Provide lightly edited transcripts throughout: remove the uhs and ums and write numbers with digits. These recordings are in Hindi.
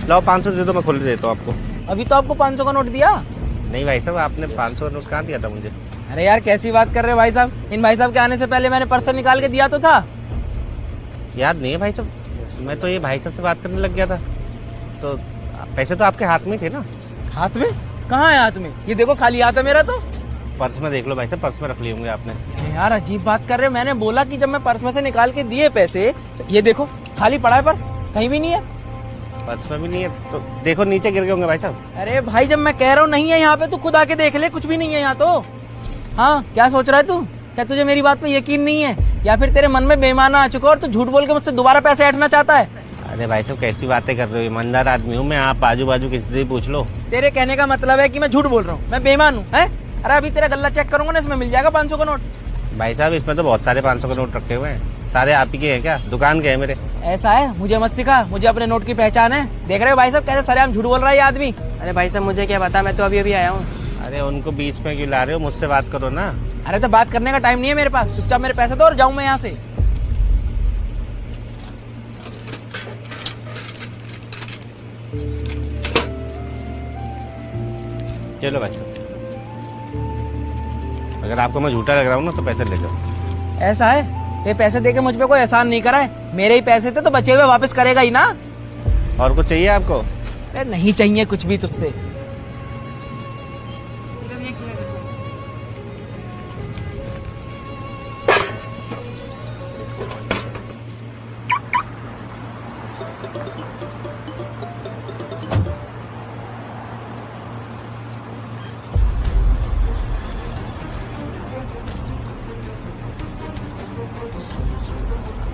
लाओ 500 दे दो, मैं खोल के देता हूँ आपको। अभी तो आपको 500 का नोट दिया। नहीं भाई साहब, आपने 500 का नोट कहाँ दिया था मुझे? अरे यार कैसी बात कर रहे हो भाई साहब, इन भाई साहब के आने से पहले मैंने पर्स निकाल के दिया तो था। याद नहीं है भाई साहब, मैं तो ये भाई साहब से बात करने लग गया था, तो पैसे तो आपके हाथ में थे ना। हाथ में? कहाँ है हाथ में? ये देखो खाली हाथ है मेरा तो। पर्स में देख लो भाई साहब, पर्स में रख लिए होंगे आपने। यार अजीब बात कर रहे हो, मैंने बोला कि जब मैं पर्स में से निकाल के दिए पैसे तो ये देखो खाली पड़ा है, पर्स कहीं भी नहीं है। पर्स में भी नहीं है तो देखो नीचे गिर गए होंगे भाई साहब। अरे भाई जब मैं कह रहा हूँ नहीं है यहाँ पे, तू खुद आके देख ले, कुछ भी नहीं है यहाँ तो। हाँ क्या सोच रहा है तू? क्या तुझे मेरी बात पे यकीन नहीं है, या फिर तेरे मन में बेईमाना आ चुका और तू झूठ बोल के मुझसे दोबारा पैसे हटना चाहता है? अरे भाई साहब कैसी बातें कर रहे हो, ईमानदार आदमी हूँ मैं, आप आजू बाजू किसी से भी पूछ लो। तेरे कहने का मतलब है कि मैं झूठ बोल रहा हूँ, मैं बेईमान हूँ है? अरे अभी तेरा गल्ला चेक करूंगा ना, इसमें मिल जाएगा 500 का नोट। भाई साहब इसमें तो बहुत सारे 500 के नोट रखे हुए हैं, सारे आप ही के हैं क्या? दुकान के हैं मेरे। ऐसा है? मुझे मत सिखा, मुझे अपने नोट की पहचान है। देख रहे हो भाई साहब कैसे सरेआम झूठ बोल रहा है ये आदमी। अरे भाई साहब मुझे क्या पता, मैं तो अभी अभी आया हूँ। अरे उनको बीच में क्यों ला रहे हो, मुझसे बात करो ना। अरे तो बात करने का टाइम नहीं है मेरे पास, चुपचाप मेरे पैसे दो और जाऊं मैं यहाँ से। चलो भाई साहब, अगर आपको मैं झूठा लग रहा हूँ ना तो पैसे ले जाओ। ऐसा है? ये पैसे देके मुझ पे कोई एहसान नहीं करा है, मेरे ही पैसे थे तो बचे हुए वापस करेगा ही ना। और कुछ चाहिए आपको? अरे नहीं चाहिए कुछ भी तुझसे।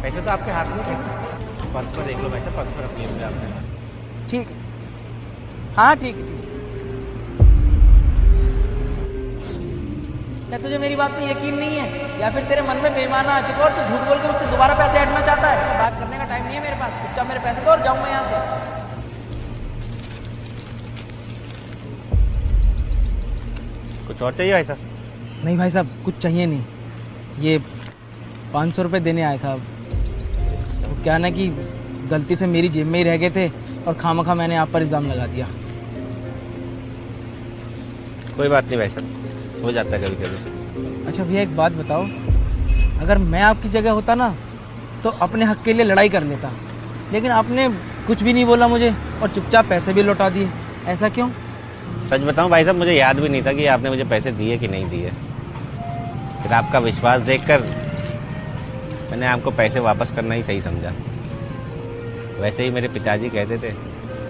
पैसे तो आपके हाथ में थे, पर्स में देख लो भाई साहब, पर्स में रख लिए होंगे आपने। ठीक है, हाँ ठीक है ठीक है। क्या तुझे मेरी बात पे यकीन नहीं है, या फिर तेरे मन में बेईमाना आ चुका और तू झूठ बोल के मुझसे दोबारा पैसे हटना चाहता है? तो बात करने का टाइम नहीं है मेरे पास, चुपचाप मेरे पैसे दो और जाऊं मैं यहाँ से। कुछ और चाहिए भाई साहब? नहीं भाई साहब कुछ चाहिए नहीं, ये 500 रुपये देने आया था। वो क्या ना कि गलती से मेरी जेब में ही रह गए थे और खामखा मैंने आप पर इल्ज़ाम लगा दिया। कोई बात नहीं भाई साहब, हो जाता है कभी कभी। अच्छा भैया एक बात बताओ, अगर मैं आपकी जगह होता ना तो अपने हक के लिए लड़ाई कर लेता, लेकिन आपने कुछ भी नहीं बोला मुझे और चुपचाप पैसे भी लौटा दिए, ऐसा क्यों? सच बताऊं भाई साहब, मुझे याद भी नहीं था कि आपने मुझे पैसे दिए कि नहीं दिए। फिर आपका विश्वास देखकर मैंने आपको पैसे वापस करना ही सही समझा। वैसे ही मेरे पिताजी कहते थे